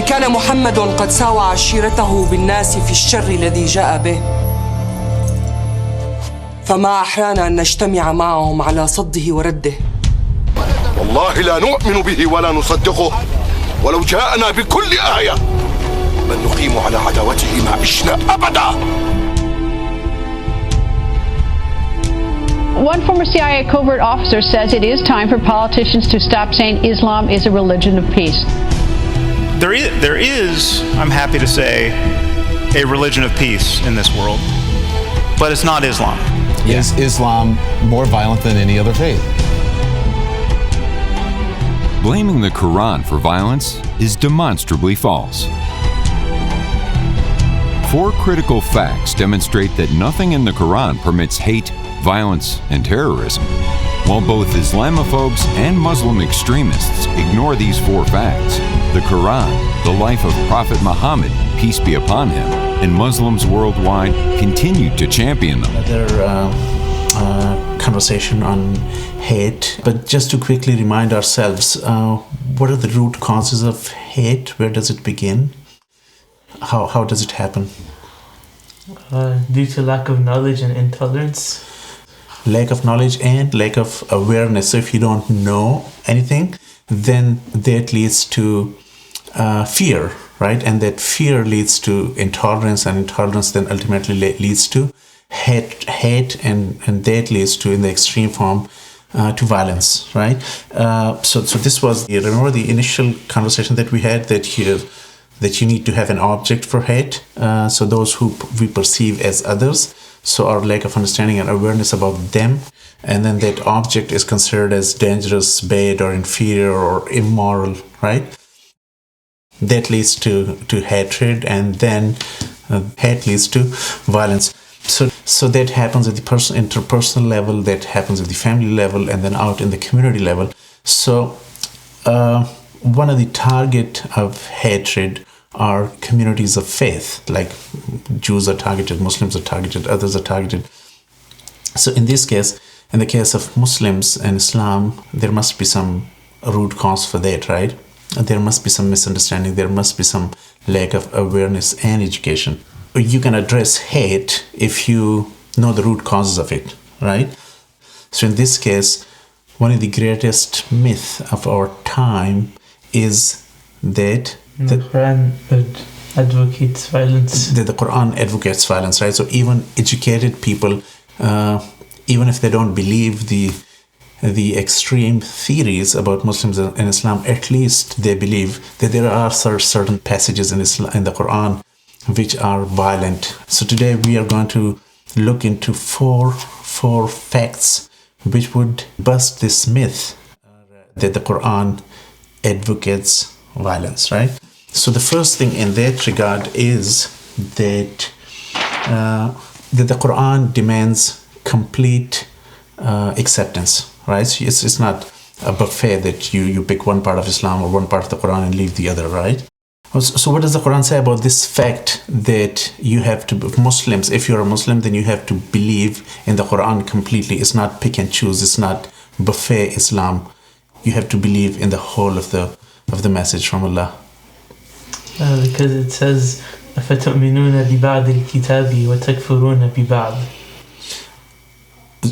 إن كان محمد قد ساوى عشيرته بالناس في الشر الذي جاء به، فما أحرانا أن نجتمع معهم على صده ورده. والله لا نؤمن به ولا نصدقه ولو جاءنا بكل آية، بل نقيم على عداوته ما عشنا أبدا. One former CIA covert officer says it is time for politicians to stop saying Islam is a religion of peace. There is, I'm happy to say, a religion of peace in this world, but it's not Islam. Is Islam more violent than any other faith? Blaming the Quran for violence is demonstrably false. 4 critical facts demonstrate that nothing in the Quran permits hate, violence, and terrorism, while both Islamophobes and Muslim extremists ignore these 4 facts. The Quran, the life of Prophet Muhammad, peace be upon him, and Muslims worldwide continue to champion them. Another conversation on hate, but just to quickly remind ourselves, what are the root causes of hate? Where does it begin? How does it happen? Due to lack of knowledge and intolerance. Lack of knowledge and lack of awareness. So if you don't know anything, then that leads to fear, right? And that fear leads to intolerance, and intolerance then ultimately leads to hate, and that leads to, in the extreme form, to violence, right? So this was, remember the initial conversation that we had, that you need to have an object for hate. So those who we perceive as others, so our lack of understanding and awareness about them, and then that object is considered as dangerous, bad, or inferior, or immoral, right? That leads to hatred, and then hate leads to violence. So that happens at the interpersonal level, that happens at the family level, and then out in the community level. So one of the target of hatred are communities of faith, like Jews are targeted, Muslims are targeted, others are targeted. So in this case, in the case of Muslims and Islam, there must be some root cause for that, right? There must be some misunderstanding, there must be some lack of awareness and education. You can address hate if you know the root causes of it, right? So in this case, one of the greatest myths of our time is that the Quran advocates violence. That the Quran advocates violence, right? So even educated people, even if they don't believe the extreme theories about Muslims and Islam, at least they believe that there are certain passages in the Quran which are violent. So today we are going to look into four facts which would bust this myth that the Quran advocates violence, right? So the first thing in that regard is that the Quran demands complete acceptance, right? So it's not a buffet that you pick one part of Islam or one part of the Quran and leave the other, right? So what does the Quran say about this fact that you have to, Muslims, if you're a Muslim, then you have to believe in the Quran completely. It's not pick and choose. It's not buffet Islam. You have to believe in the whole of the message from Allah. Because it says, أَفَتُؤْمِنُونَ بِبَعْضِ الْكِتَابِ وَتَكْفُرُونَ بِبَعْضِ.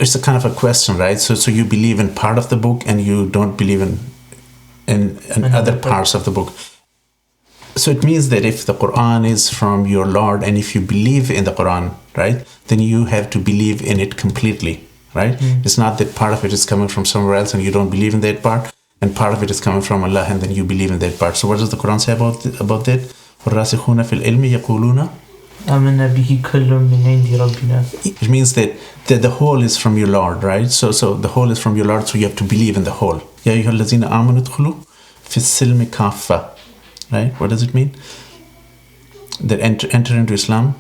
It's a kind of a question, right? So you believe in part of the book and you don't believe in other parts of the book. So it means that if the Quran is from your Lord, and if you believe in the Quran, right, then you have to believe in it completely, right? It's not that part of it is coming from somewhere else and you don't believe in that part, and part of it is coming from Allah and then you believe in that part. So what does the Quran say about that? وَالرَّاسِخُونَ فِي الْعِلْمِ يَقُولُونَ آمَنَّا بِهِ كُلٌّ مِّنْ عِنْدِ رَبِّنَا. It means that the whole is from your Lord, right? So the whole is from your Lord, so you have to believe in the whole. يَا أَيُّهَا الَّذِينَ آمَنُوا ادْخُلُوا فِي السِّلْمِ كَافَّةً. Right? What does it mean? That enter into Islam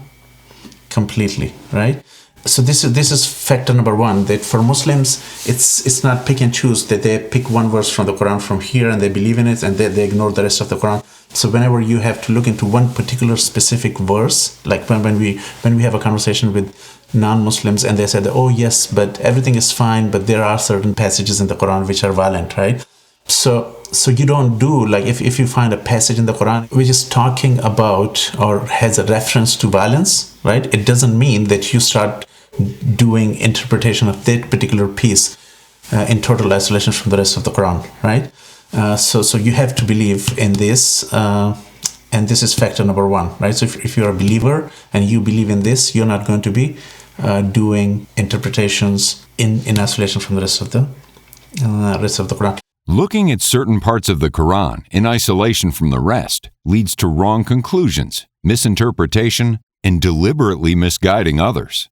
completely, right? So this is factor number one, that for Muslims, it's not pick and choose, that they pick one verse from the Quran from here and they believe in it and they ignore the rest of the Quran. So whenever you have to look into one particular specific verse, like when we have a conversation with non-Muslims and they said, oh yes, but everything is fine, but there are certain passages in the Quran which are violent, right? So you don't do, like, if you find a passage in the Quran which is talking about or has a reference to violence, right? It doesn't mean that you start doing interpretation of that particular piece in total isolation from the rest of the Quran, right? So you have to believe in this, and this is factor number one, right? So if you're a believer and you believe in this, you're not going to be doing interpretations in isolation from the rest of the Quran. Looking at certain parts of the Quran in isolation from the rest leads to wrong conclusions, misinterpretation, and deliberately misguiding others.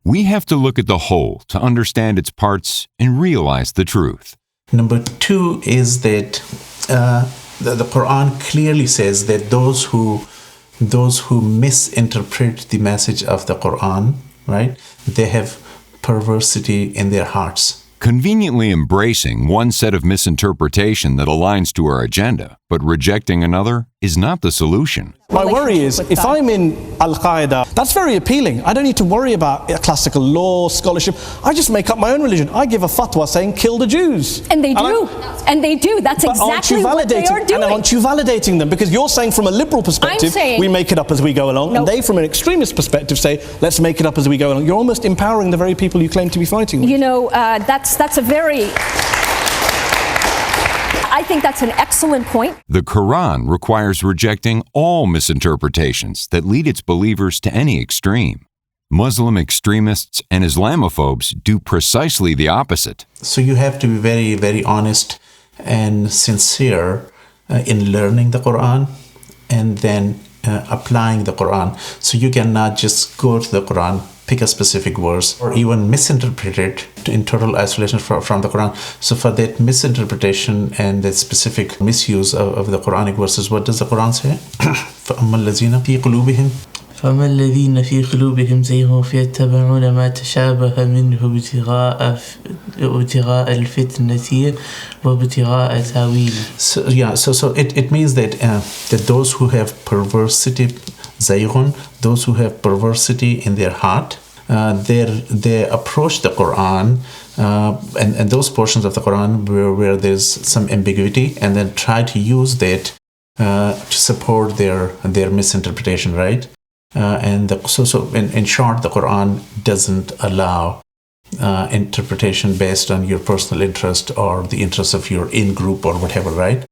We have to look at the whole to understand its parts and realize the truth. Number two is that the Quran clearly says that those who misinterpret the message of the Quran, right, they have perversity in their hearts. Conveniently embracing one set of misinterpretation that aligns to our agenda, but rejecting another is not the solution. My worry is, if I'm in Al-Qaeda, that's very appealing. I don't need to worry about classical law, scholarship. I just make up my own religion. I give a fatwa saying, kill the Jews. And they do. And they do. That's exactly what they are doing. And aren't you validating them? Because you're saying from a liberal perspective, we make it up as we go along. No. And they, from an extremist perspective, say, let's make it up as we go along. You're almost empowering the very people you claim to be fighting with. You know, that's a very... I think that's an excellent point. The Quran requires rejecting all misinterpretations that lead its believers to any extreme. Muslim extremists and Islamophobes do precisely the opposite. So you have to be very, very honest and sincere in learning the Quran and then applying the Quran. So you cannot just go to the Quran, pick a specific verse, or even misinterpret it in total isolation from the Quran. So for that misinterpretation and that specific misuse of the Quranic verses, what does the Quran say? فَأَمَّا الَّذِينَ فِي قُلُوبِهِمْ فَأَمَّا الَّذِينَ فِي قُلُوبِهِمْ زَيْغٌ فَيَتَّبِعُونَ مَا تَشَابَهَ مِنْهُ ابْتِغَاءَ الْفِتْنَةِ وَابْتِغَاءَ تَأْوِيلِهِ. So it means that those who have perversity, zayghun, those who have perversity in their heart, they approach the Quran and those portions of the Quran where there's some ambiguity, and then try to use that to support their misinterpretation, right? So in short, the Quran doesn't allow interpretation based on your personal interest or the interest of your in-group or whatever, right?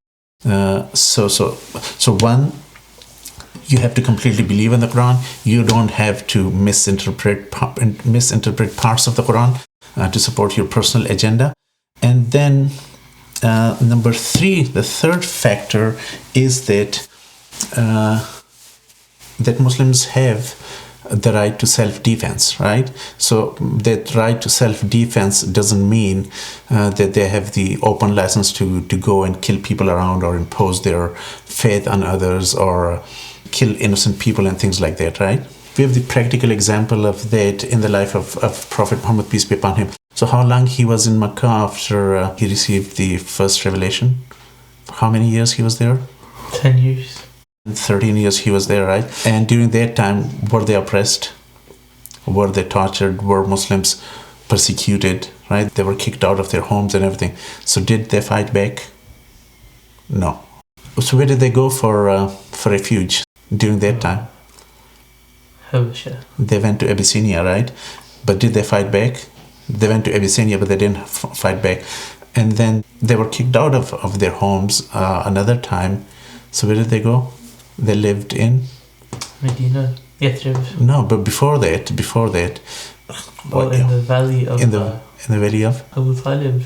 So one, you have to completely believe in the Quran. You don't have to misinterpret parts of the Quran to support your personal agenda. And then number three, the third factor is that Muslims have the right to self-defense, right? So that right to self-defense doesn't mean that they have the open license to go and kill people around or impose their faith on others or kill innocent people and things like that, right? We have the practical example of that in the life of Prophet Muhammad, peace be upon him. So how long he was in Makkah after he received the first revelation? How many years he was there? 10 years. 13 years he was there, right? And during that time, were they oppressed? Were they tortured? Were Muslims persecuted, right? They were kicked out of their homes and everything. So did they fight back? No. So where did they go for refuge during that time? Habasha. They went to Abyssinia, right? But did they fight back? They went to Abyssinia, but they didn't fight back. And then they were kicked out of their homes another time. So where did they go? They lived in Medina, Yathrib. No, but before that. Well, in the valley of in the valley of Abu Talib.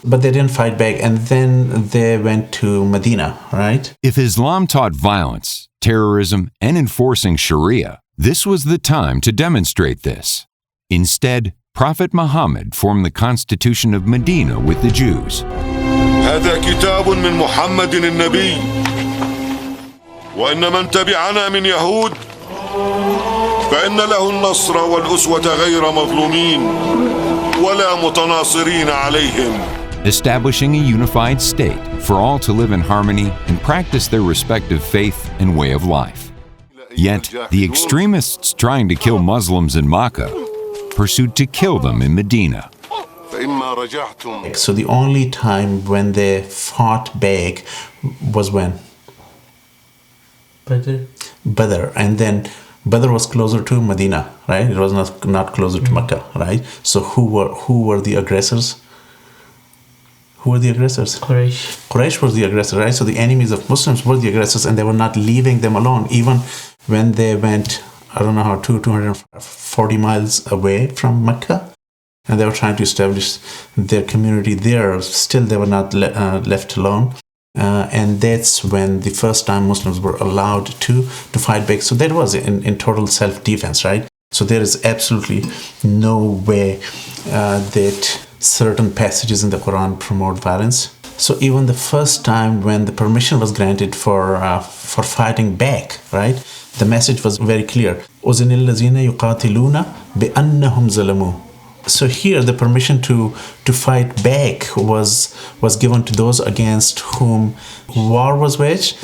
But they didn't fight back, and then they went to Medina, right? If Islam taught violence, terrorism, and enforcing Sharia, this was the time to demonstrate this. Instead, Prophet Muhammad formed the constitution of Medina with the Jews. هذا كتاب من محمد النبي وإن من تبعنا من يهود فإن له النصر والأسوة غير مظلومين ولا متناصرين عليهم. Establishing a unified state for all to live in harmony and practice their respective faith and way of life. Yet, the extremists trying to kill Muslims in Makkah pursued to kill them in Medina. فإما رجعتم. So the only time when they fought back was when? Badr. And then Badr was closer to Medina, right? It was not closer to Mecca, right? So who were the aggressors? Who were the aggressors? Quraysh was the aggressor, right? So the enemies of Muslims were the aggressors, and they were not leaving them alone. Even when they went, I don't know how, 240 miles away from Mecca, and they were trying to establish their community there, still they were not left alone. And that's when the first time Muslims were allowed to fight back. So that was in total self-defense, right? So there is absolutely no way that certain passages in the Quran promote violence. So even the first time when the permission was granted for fighting back, right, the message was very clear. أُذِنَ الَّذِينَ يُقَاتِلُونَ بِأَنَّهُمْ ظَلَمُوا. So here the permission to fight back was given to those against whom war was waged,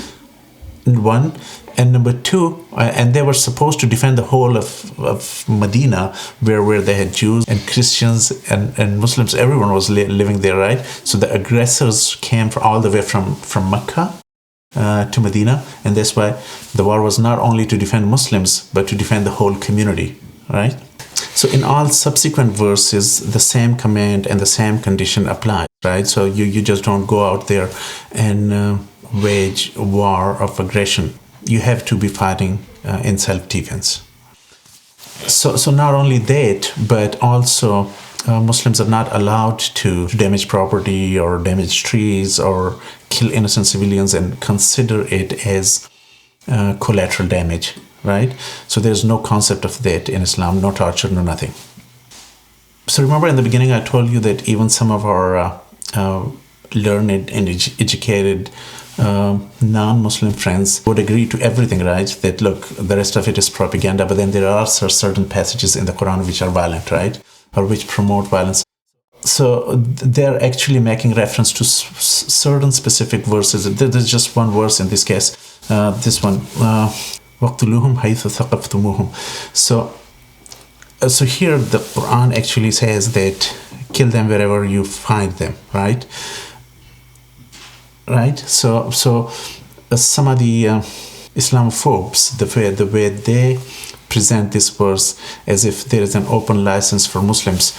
one. And number two, and they were supposed to defend the whole of Medina, where they had Jews and Christians and Muslims. Everyone was living there, right? So the aggressors came all the way from Mecca to Medina, and that's why the war was not only to defend Muslims, but to defend the whole community, right? So in all subsequent verses, the same command and the same condition apply, right? So you just don't go out there and wage war of aggression. You have to be fighting in self-defense. So not only that, but also Muslims are not allowed to damage property or damage trees or kill innocent civilians and consider it as collateral damage, right? So there's no concept of that in Islam, no torture, no nothing. So remember in the beginning I told you that even some of our learned and educated non-Muslim friends would agree to everything, right? That look, the rest of it is propaganda, but then there are certain passages in the Quran which are violent, right? Or which promote violence. So they're actually making reference to certain specific verses. There's just one verse in this case, this one, وَقْتُلُوهُمْ حَيْثُ ثَقَفْتُمُوهُمْ. So here the Quran actually says that kill them wherever you find them, right? Right? So some of the Islamophobes, the way they present this verse as if there is an open license for Muslims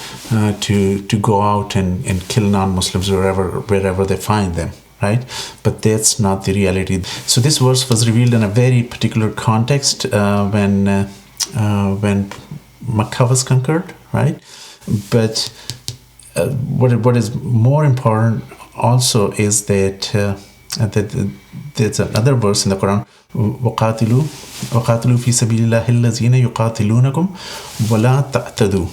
to go out and kill non-Muslims wherever they find them, right? But that's not the reality. So this verse was revealed in a very particular context when Makkah was conquered, right? But what is more important also is that there's another verse in the Quran, وَقَاتِلُوا فِي سَبِيلِ اللَّهِ الَّذِينَ يُقَاتِلُونَكُمْ وَلَا تَعْتَدُوا.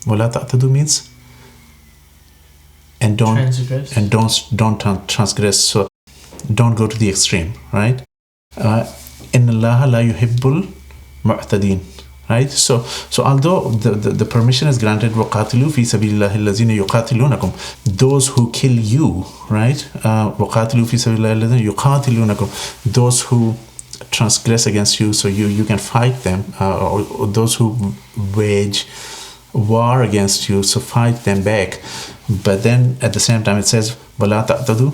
وَلَا تَعْتَدُوا means and don't transgress. And don't transgress. So don't go to the extreme, right? إِنَّ اللَّهَ لَا يُحِبُّ الْمُعْتَدِينَ. Right? So although the permission is granted, وَقَاتِلُوا فِي سَبِيلِ اللَّهِ الَّذِينَ يُقَاتِلُونَكُمْ, those who kill you, right? وَقَاتِلُوا فِي سَبِيلِ اللَّهِ الَّذِينَ يُقَاتِلُونَكُمْ, those who transgress against you, so you can fight them, or those who wage war against you, so fight them back. But then at the same time it says وَلَا تَعْتَدُوا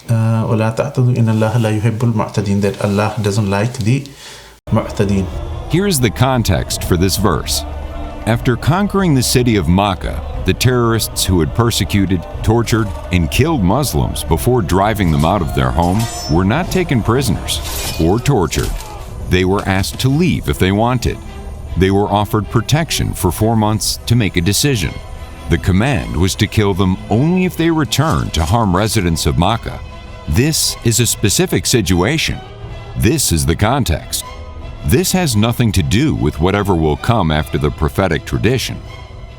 إِنَّ اللَّهَ لَا يُحِبُّ الْمُعْتَدِينَ, that Allah doesn't like the mu'tadeen. Here's the context for this verse. After conquering the city of Makkah, the terrorists who had persecuted, tortured, and killed Muslims before driving them out of their home were not taken prisoners or tortured. They were asked to leave if they wanted. They were offered protection for 4 months to make a decision. The command was to kill them only if they returned to harm residents of Makkah. This is a specific situation. This is the context. This has nothing to do with whatever will come after the prophetic tradition.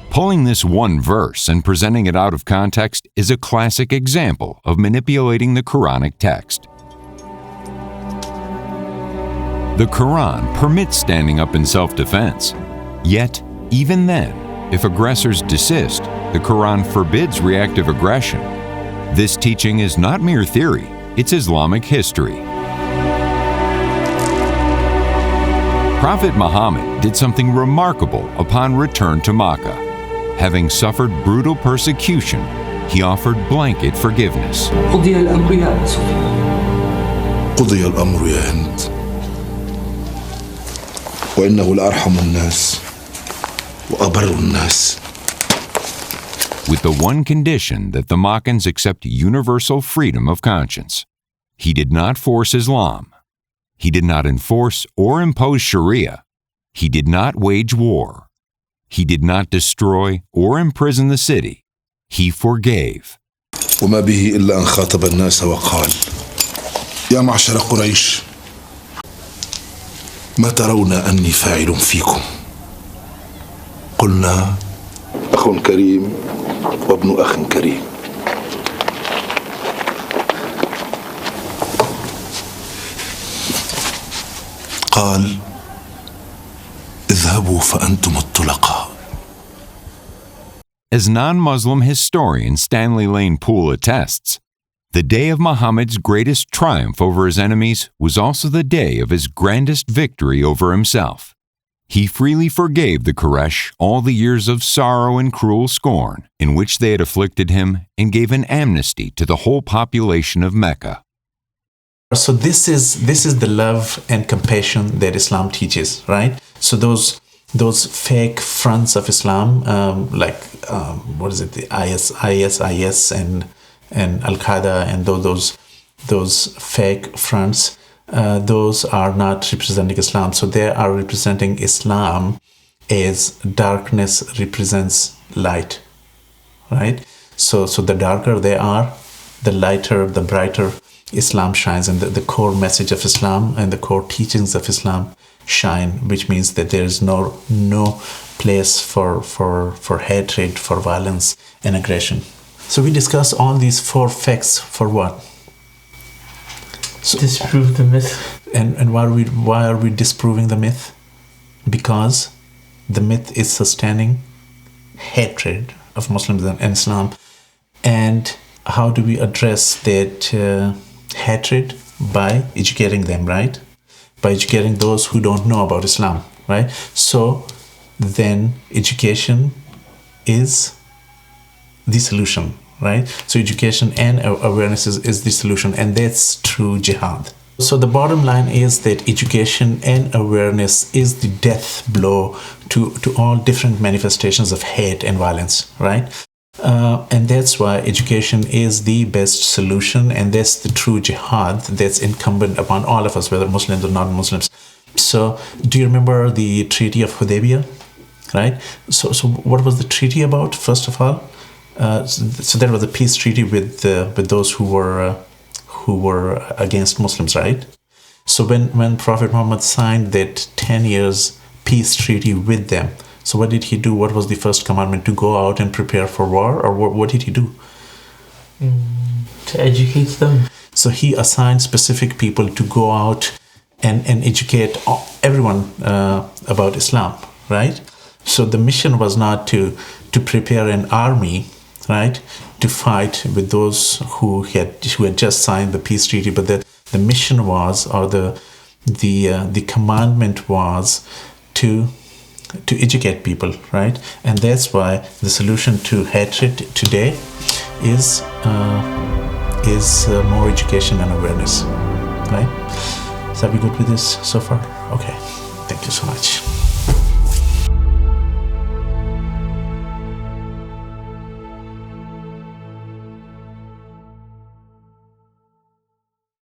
Pulling this one verse and presenting it out of context is a classic example of manipulating the Quranic text. The Quran permits standing up in self-defense. Yet, even then, if aggressors desist, the Quran forbids reactive aggression. This teaching is not mere theory, it's Islamic history. Prophet Muhammad did something remarkable upon return to Makkah. having suffered brutal persecution, he offered blanket forgiveness. قضي الأمر يا سفيان. قضي الأمر يا هند، وإنه لأرحم الناس وأبر الناس. With the one condition that the Makkans accept universal freedom of conscience. He did not force Islam. He did not enforce or impose Sharia. He did not wage war. He did not destroy or imprison the city. He forgave. وما به إلا أن خاطب الناس وقال: يا معشر قريش، ما ترون أني فاعل فيكم؟ قلنا: أخ كريم وابن أخ كريم. قال: اذهبوا فأنتم الطلقاء. As non-Muslim historian Stanley Lane Poole attests, the day of Muhammad's greatest triumph over his enemies was also the day of his grandest victory over himself. He freely forgave the Quraysh all the years of sorrow and cruel scorn in which they had afflicted him and gave an amnesty to the whole population of Mecca. So this is the love and compassion that Islam teaches, right? So those fake fronts of Islam, what is it, the IS and Al Qaeda and those fake fronts, those are not representing Islam. So they are representing Islam as darkness represents light, right? So the darker they are, the lighter, the brighter Islam shines, and the core message of Islam and the core teachings of Islam shine, which means that there is no place for hatred, for violence and aggression. So we discuss all these 4 facts for what? So, disprove the myth. And why are we disproving the myth? Because the myth is sustaining hatred of Muslims and Islam. And how do we address that hatred? By educating them, right? By educating those who don't know about Islam, right? So then education is the solution, right? So education and awareness is the solution, and that's true jihad. So the bottom line is that education and awareness is the death blow to all different manifestations of hate and violence, right? And that's why education is the best solution, and that's the true jihad that's incumbent upon all of us, whether Muslims or non-Muslims. So do you remember the Treaty of Hudaybiyah, right? So what was the treaty about, first of all? So there was a peace treaty with those who were against Muslims, right? So when Prophet Muhammad signed that 10 years peace treaty with them, so what did he do? What was the first commandment? To go out and prepare for war? Or what did he do? To educate them. So he assigned specific people to go out and educate everyone about Islam, right? So the mission was not to prepare an army, right, to fight with those who had just signed the peace treaty, but the mission was, or the commandment was to educate people, right? And that's why the solution to hatred today is more education and awareness, right? So are we good with this so far? Okay, thank you so much.